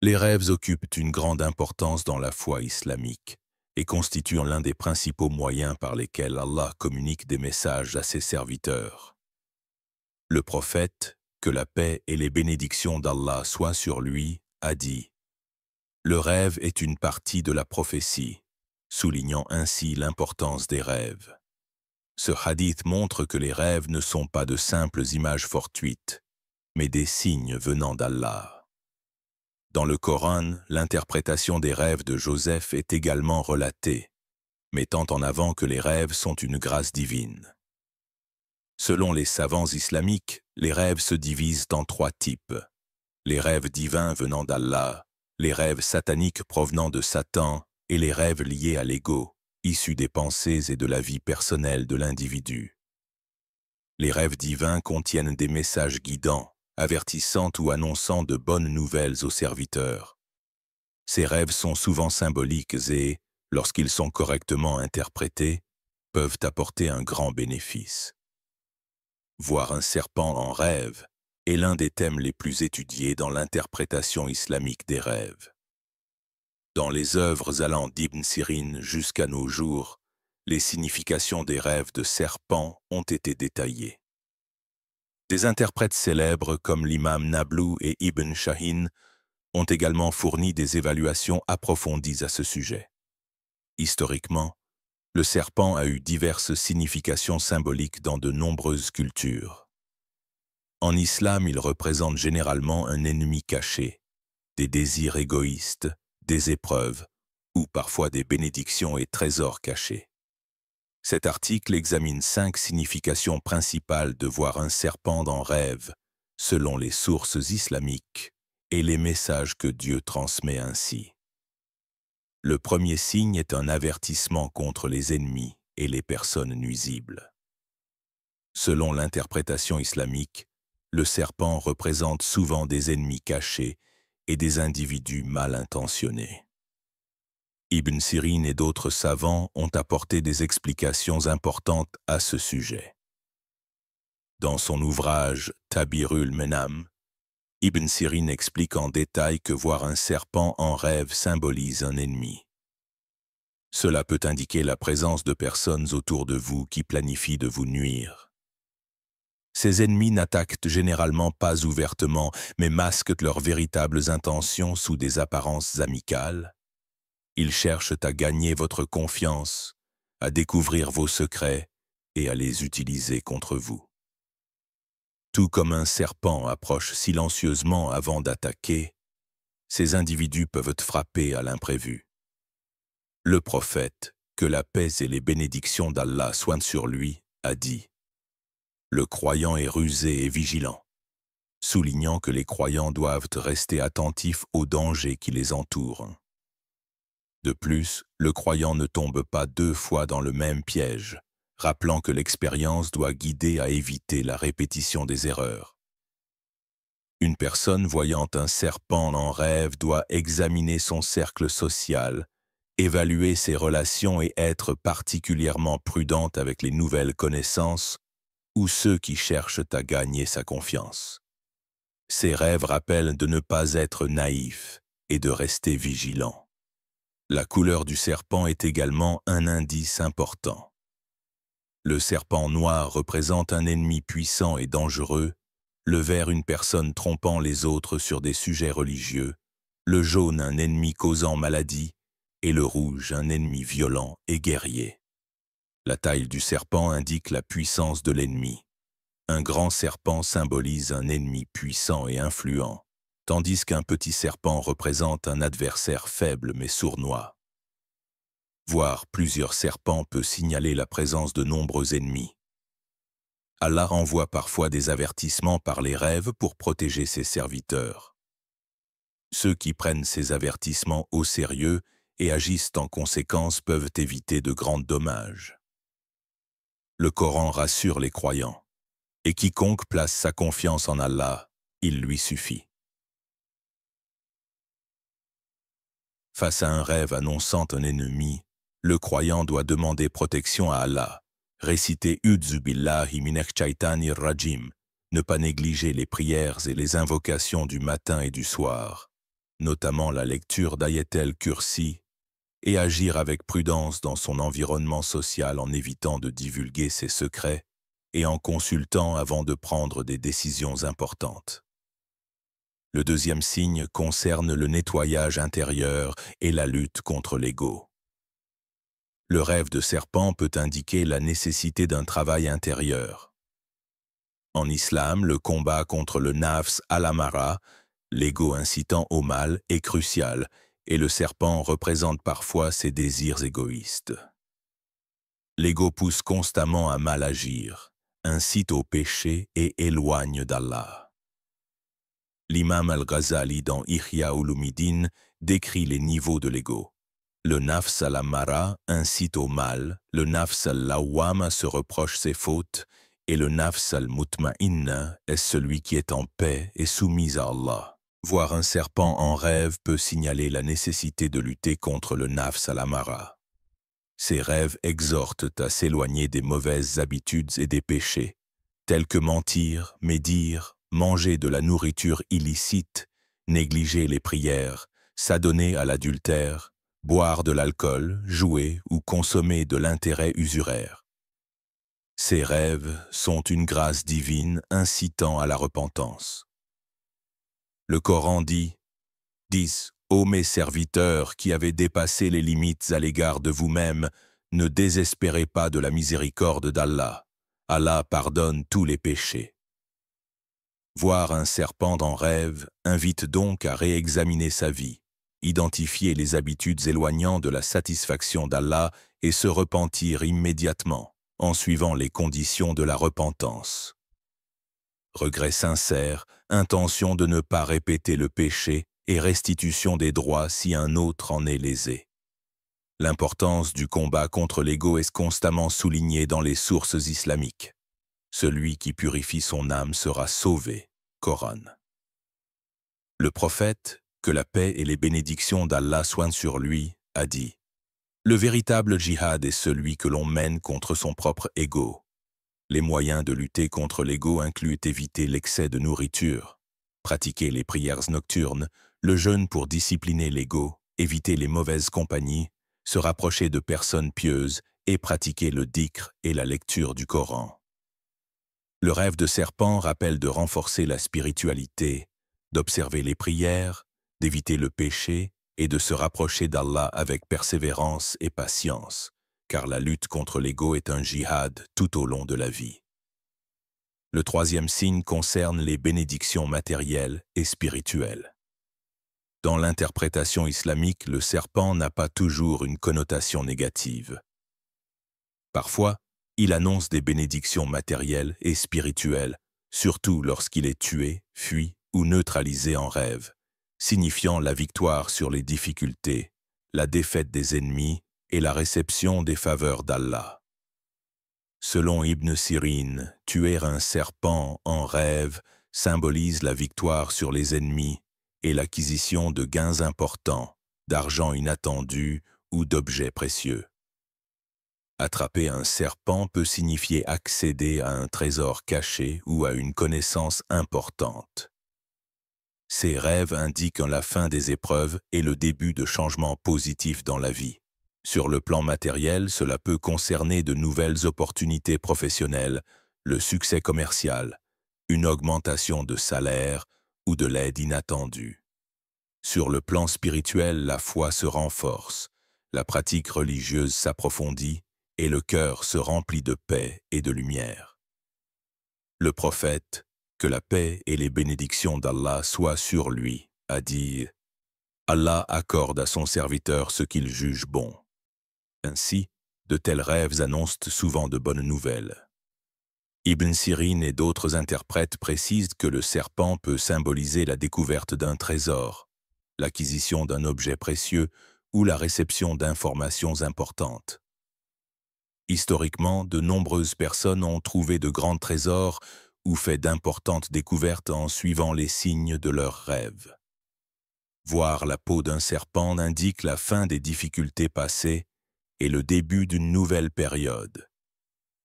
Les rêves occupent une grande importance dans la foi islamique et constituent l'un des principaux moyens par lesquels Allah communique des messages à ses serviteurs. Le prophète, que la paix et les bénédictions d'Allah soient sur lui, a dit « Le rêve est une partie de la prophétie », soulignant ainsi l'importance des rêves. Ce hadith montre que les rêves ne sont pas de simples images fortuites, mais des signes venant d'Allah. Dans le Coran, l'interprétation des rêves de Joseph est également relatée, mettant en avant que les rêves sont une grâce divine. Selon les savants islamiques, les rêves se divisent en 3 types. Les rêves divins venant d'Allah, les rêves sataniques provenant de Satan et les rêves liés à l'ego, issus des pensées et de la vie personnelle de l'individu. Les rêves divins contiennent des messages guidants, avertissant ou annonçant de bonnes nouvelles aux serviteurs. Ces rêves sont souvent symboliques et, lorsqu'ils sont correctement interprétés, peuvent apporter un grand bénéfice. Voir un serpent en rêve est l'un des thèmes les plus étudiés dans l'interprétation islamique des rêves. Dans les œuvres allant d'Ibn Sirin jusqu'à nos jours, les significations des rêves de serpents ont été détaillées. Des interprètes célèbres comme l'imam Nablu et Ibn Shahin ont également fourni des évaluations approfondies à ce sujet. Historiquement, le serpent a eu diverses significations symboliques dans de nombreuses cultures. En islam, il représente généralement un ennemi caché, des désirs égoïstes, des épreuves, ou parfois des bénédictions et trésors cachés. Cet article examine 5 significations principales de voir un serpent en rêve, selon les sources islamiques, et les messages que Dieu transmet ainsi. Le premier signe est un avertissement contre les ennemis et les personnes nuisibles. Selon l'interprétation islamique, le serpent représente souvent des ennemis cachés et des individus mal intentionnés. Ibn Sirin et d'autres savants ont apporté des explications importantes à ce sujet. Dans son ouvrage Tabirul Menam, Ibn Sirin explique en détail que voir un serpent en rêve symbolise un ennemi. Cela peut indiquer la présence de personnes autour de vous qui planifient de vous nuire. Ces ennemis n'attaquent généralement pas ouvertement, mais masquent leurs véritables intentions sous des apparences amicales. Ils cherchent à gagner votre confiance, à découvrir vos secrets et à les utiliser contre vous. Tout comme un serpent approche silencieusement avant d'attaquer, ces individus peuvent frapper à l'imprévu. Le prophète, que la paix et les bénédictions d'Allah soient sur lui, a dit « Le croyant est rusé et vigilant », soulignant que les croyants doivent rester attentifs aux dangers qui les entourent. De plus, le croyant ne tombe pas 2 fois dans le même piège, rappelant que l'expérience doit guider à éviter la répétition des erreurs. Une personne voyant un serpent en rêve doit examiner son cercle social, évaluer ses relations et être particulièrement prudente avec les nouvelles connaissances ou ceux qui cherchent à gagner sa confiance. Ces rêves rappellent de ne pas être naïf et de rester vigilant. La couleur du serpent est également un indice important. Le serpent noir représente un ennemi puissant et dangereux, le vert une personne trompant les autres sur des sujets religieux, le jaune un ennemi causant maladie, et le rouge un ennemi violent et guerrier. La taille du serpent indique la puissance de l'ennemi. Un grand serpent symbolise un ennemi puissant et influent, tandis qu'un petit serpent représente un adversaire faible mais sournois. Voir plusieurs serpents peut signaler la présence de nombreux ennemis. Allah renvoie parfois des avertissements par les rêves pour protéger ses serviteurs. Ceux qui prennent ces avertissements au sérieux et agissent en conséquence peuvent éviter de grands dommages. Le Coran rassure les croyants, et quiconque place sa confiance en Allah, il lui suffit. Face à un rêve annonçant un ennemi, le croyant doit demander protection à Allah, réciter « Udzu billahi minesh shaitanir rajim », ne pas négliger les prières et les invocations du matin et du soir, notamment la lecture d'Ayatel Kursi, et agir avec prudence dans son environnement social en évitant de divulguer ses secrets et en consultant avant de prendre des décisions importantes. Le deuxième signe concerne le nettoyage intérieur et la lutte contre l'ego. Le rêve de serpent peut indiquer la nécessité d'un travail intérieur. En islam, le combat contre le nafs al-amara, l'ego incitant au mal, est crucial, et le serpent représente parfois ses désirs égoïstes. L'ego pousse constamment à mal agir, incite au péché et éloigne d'Allah. L'imam al-Ghazali dans Ihya Ulumuddin décrit les niveaux de l'ego. Le nafs al-amara incite au mal, le nafs al-lawwama se reproche ses fautes, et le nafs al-mutma'inna est celui qui est en paix et soumis à Allah. Voir un serpent en rêve peut signaler la nécessité de lutter contre le nafs al-amara. Ces rêves exhortent à s'éloigner des mauvaises habitudes et des péchés, tels que mentir, médire, manger de la nourriture illicite, négliger les prières, s'adonner à l'adultère, boire de l'alcool, jouer ou consommer de l'intérêt usuraire. Ces rêves sont une grâce divine incitant à la repentance. Le Coran dit « Dis, ô mes serviteurs qui avez dépassé les limites à l'égard de vous-même, ne désespérez pas de la miséricorde d'Allah. Allah pardonne tous les péchés. » Voir un serpent en rêve invite donc à réexaminer sa vie, identifier les habitudes éloignant de la satisfaction d'Allah et se repentir immédiatement, en suivant les conditions de la repentance. Regret sincère, intention de ne pas répéter le péché et restitution des droits si un autre en est lésé. L'importance du combat contre l'ego est constamment soulignée dans les sources islamiques. Celui qui purifie son âme sera sauvé. Coran. Le prophète, que la paix et les bénédictions d'Allah soient sur lui, a dit « Le véritable djihad est celui que l'on mène contre son propre ego. Les moyens de lutter contre l'ego incluent éviter l'excès de nourriture, pratiquer les prières nocturnes, le jeûne pour discipliner l'ego, éviter les mauvaises compagnies, se rapprocher de personnes pieuses et pratiquer le dhikr et la lecture du Coran. » Le rêve de serpent rappelle de renforcer la spiritualité, d'observer les prières, d'éviter le péché et de se rapprocher d'Allah avec persévérance et patience, car la lutte contre l'ego est un djihad tout au long de la vie. Le troisième signe concerne les bénédictions matérielles et spirituelles. Dans l'interprétation islamique, le serpent n'a pas toujours une connotation négative. Parfois, il annonce des bénédictions matérielles et spirituelles, surtout lorsqu'il est tué, fui ou neutralisé en rêve, signifiant la victoire sur les difficultés, la défaite des ennemis et la réception des faveurs d'Allah. Selon Ibn Sirin, tuer un serpent en rêve symbolise la victoire sur les ennemis et l'acquisition de gains importants, d'argent inattendu ou d'objets précieux. Attraper un serpent peut signifier accéder à un trésor caché ou à une connaissance importante. Ces rêves indiquent la fin des épreuves et le début de changements positifs dans la vie. Sur le plan matériel, cela peut concerner de nouvelles opportunités professionnelles, le succès commercial, une augmentation de salaire ou de l'aide inattendue. Sur le plan spirituel, la foi se renforce, la pratique religieuse s'approfondit et le cœur se remplit de paix et de lumière. Le prophète, que la paix et les bénédictions d'Allah soient sur lui, a dit « Allah accorde à son serviteur ce qu'il juge bon. » Ainsi, de tels rêves annoncent souvent de bonnes nouvelles. Ibn Sirin et d'autres interprètes précisent que le serpent peut symboliser la découverte d'un trésor, l'acquisition d'un objet précieux ou la réception d'informations importantes. Historiquement, de nombreuses personnes ont trouvé de grands trésors ou fait d'importantes découvertes en suivant les signes de leurs rêves. Voir la peau d'un serpent indique la fin des difficultés passées et le début d'une nouvelle période.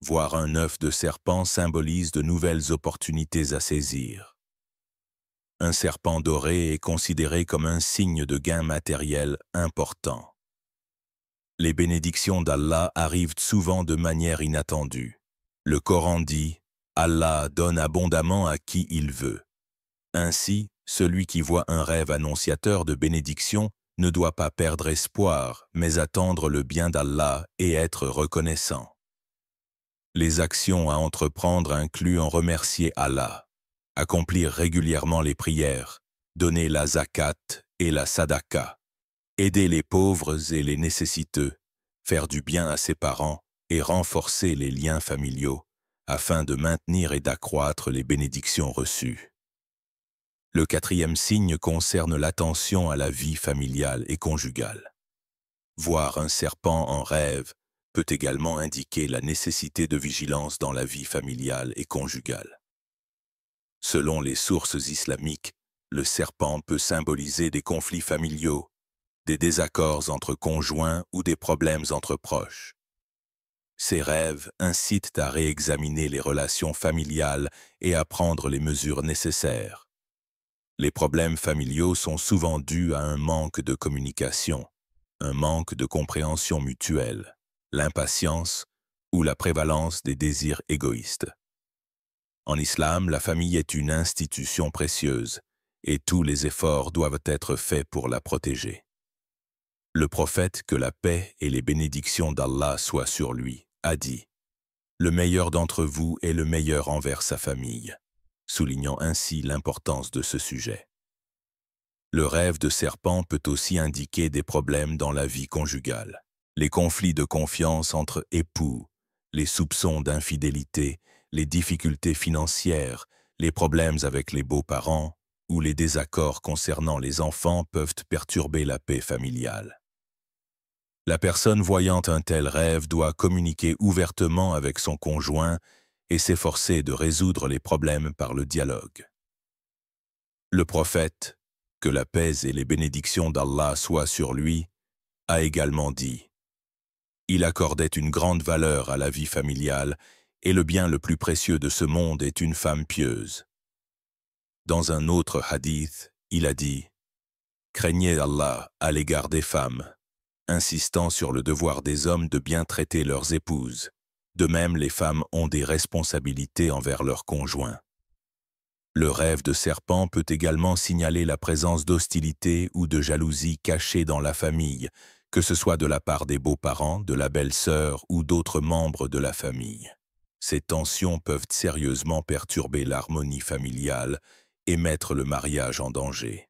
Voir un œuf de serpent symbolise de nouvelles opportunités à saisir. Un serpent doré est considéré comme un signe de gain matériel important. Les bénédictions d'Allah arrivent souvent de manière inattendue. Le Coran dit « Allah donne abondamment à qui il veut ». Ainsi, celui qui voit un rêve annonciateur de bénédiction ne doit pas perdre espoir, mais attendre le bien d'Allah et être reconnaissant. Les actions à entreprendre incluent en remercier Allah, accomplir régulièrement les prières, donner la zakat et la sadaqa, aider les pauvres et les nécessiteux, faire du bien à ses parents et renforcer les liens familiaux, afin de maintenir et d'accroître les bénédictions reçues. Le quatrième signe concerne l'attention à la vie familiale et conjugale. Voir un serpent en rêve peut également indiquer la nécessité de vigilance dans la vie familiale et conjugale. Selon les sources islamiques, le serpent peut symboliser des conflits familiaux, des désaccords entre conjoints ou des problèmes entre proches. Ces rêves incitent à réexaminer les relations familiales et à prendre les mesures nécessaires. Les problèmes familiaux sont souvent dus à un manque de communication, un manque de compréhension mutuelle, l'impatience ou la prévalence des désirs égoïstes. En islam, la famille est une institution précieuse et tous les efforts doivent être faits pour la protéger. Le prophète, que la paix et les bénédictions d'Allah soient sur lui, a dit « Le meilleur d'entre vous est le meilleur envers sa famille », soulignant ainsi l'importance de ce sujet. Le rêve de serpent peut aussi indiquer des problèmes dans la vie conjugale. Les conflits de confiance entre époux, les soupçons d'infidélité, les difficultés financières, les problèmes avec les beaux-parents ou les désaccords concernant les enfants peuvent perturber la paix familiale. La personne voyant un tel rêve doit communiquer ouvertement avec son conjoint et s'efforcer de résoudre les problèmes par le dialogue. Le prophète, que la paix et les bénédictions d'Allah soient sur lui, a également dit « Il accordait une grande valeur à la vie familiale et le bien le plus précieux de ce monde est une femme pieuse. » Dans un autre hadith, il a dit « Craignez Allah à l'égard des femmes, insistant sur le devoir des hommes de bien traiter leurs épouses. De même, les femmes ont des responsabilités envers leurs conjoints. » Le rêve de serpent peut également signaler la présence d'hostilité ou de jalousie cachée dans la famille, que ce soit de la part des beaux-parents, de la belle-sœur ou d'autres membres de la famille. Ces tensions peuvent sérieusement perturber l'harmonie familiale et mettre le mariage en danger.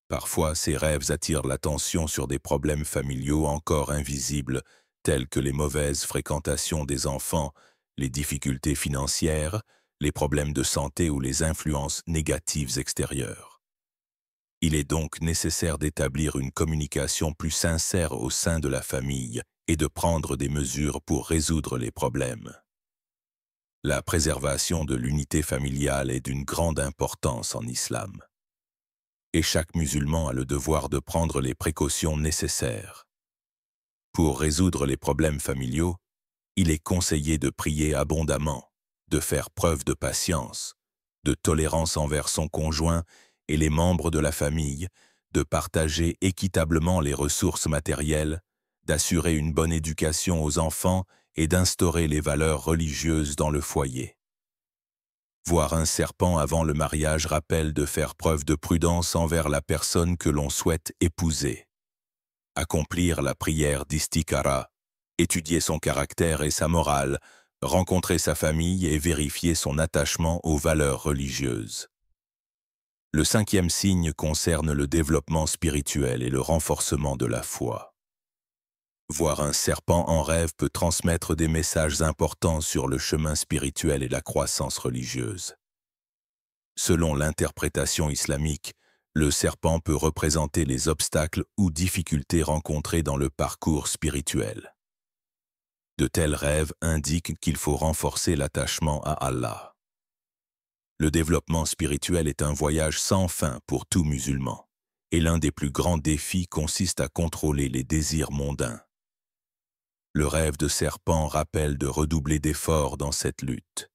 Parfois, ces rêves attirent l'attention sur des problèmes familiaux encore invisibles, tels que les mauvaises fréquentations des enfants, les difficultés financières, les problèmes de santé ou les influences négatives extérieures. Il est donc nécessaire d'établir une communication plus sincère au sein de la famille et de prendre des mesures pour résoudre les problèmes. La préservation de l'unité familiale est d'une grande importance en islam. Et chaque musulman a le devoir de prendre les précautions nécessaires. Pour résoudre les problèmes familiaux, il est conseillé de prier abondamment, de faire preuve de patience, de tolérance envers son conjoint et les membres de la famille, de partager équitablement les ressources matérielles, d'assurer une bonne éducation aux enfants et d'instaurer les valeurs religieuses dans le foyer. Voir un serpent avant le mariage rappelle de faire preuve de prudence envers la personne que l'on souhaite épouser. Accomplir la prière d'Istikhara, étudier son caractère et sa morale, rencontrer sa famille et vérifier son attachement aux valeurs religieuses. Le cinquième signe concerne le développement spirituel et le renforcement de la foi. Voir un serpent en rêve peut transmettre des messages importants sur le chemin spirituel et la croissance religieuse. Selon l'interprétation islamique, le serpent peut représenter les obstacles ou difficultés rencontrées dans le parcours spirituel. De tels rêves indiquent qu'il faut renforcer l'attachement à Allah. Le développement spirituel est un voyage sans fin pour tout musulman, et l'un des plus grands défis consiste à contrôler les désirs mondains. Le rêve de serpent rappelle de redoubler d'efforts dans cette lutte.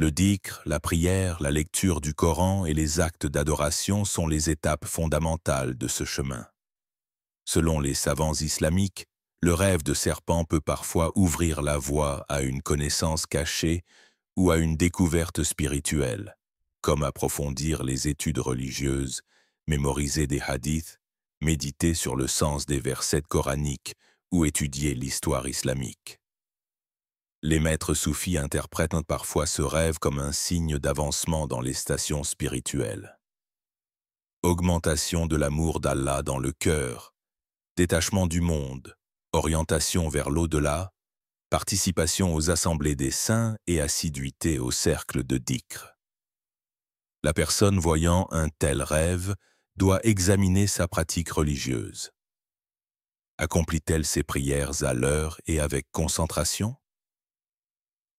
Le dhikr, la prière, la lecture du Coran et les actes d'adoration sont les étapes fondamentales de ce chemin. Selon les savants islamiques, le rêve de serpent peut parfois ouvrir la voie à une connaissance cachée ou à une découverte spirituelle, comme approfondir les études religieuses, mémoriser des hadiths, méditer sur le sens des versets coraniques ou étudier l'histoire islamique. Les maîtres soufis interprètent parfois ce rêve comme un signe d'avancement dans les stations spirituelles. Augmentation de l'amour d'Allah dans le cœur, détachement du monde, orientation vers l'au-delà, participation aux assemblées des saints et assiduité au cercle de dhikr. La personne voyant un tel rêve doit examiner sa pratique religieuse. Accomplit-elle ses prières à l'heure et avec concentration?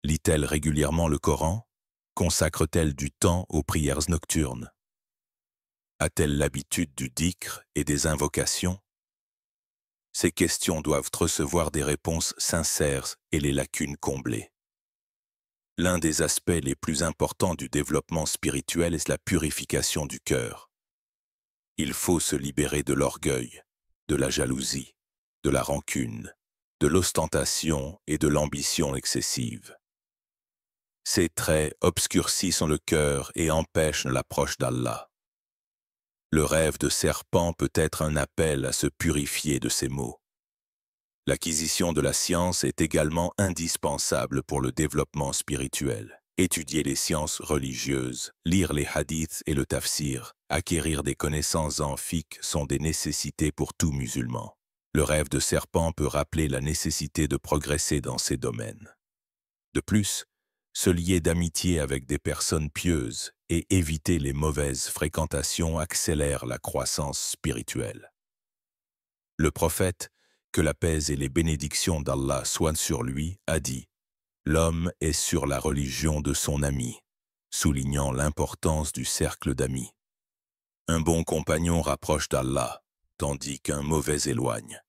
Lit-elle régulièrement le Coran? Consacre-t-elle du temps aux prières nocturnes? A-t-elle l'habitude du dhikr et des invocations? Ces questions doivent recevoir des réponses sincères et les lacunes comblées. L'un des aspects les plus importants du développement spirituel est la purification du cœur. Il faut se libérer de l'orgueil, de la jalousie, de la rancune, de l'ostentation et de l'ambition excessive. Ces traits obscurcissent le cœur et empêchent l'approche d'Allah. Le rêve de serpent peut être un appel à se purifier de ces maux. L'acquisition de la science est également indispensable pour le développement spirituel. Étudier les sciences religieuses, lire les hadiths et le tafsir, acquérir des connaissances en fiqh sont des nécessités pour tout musulman. Le rêve de serpent peut rappeler la nécessité de progresser dans ces domaines. De plus, se lier d'amitié avec des personnes pieuses et éviter les mauvaises fréquentations accélère la croissance spirituelle. Le prophète, que la paix et les bénédictions d'Allah soient sur lui, a dit « L'homme est sur la religion de son ami », soulignant l'importance du cercle d'amis. Un bon compagnon rapproche d'Allah, tandis qu'un mauvais éloigne.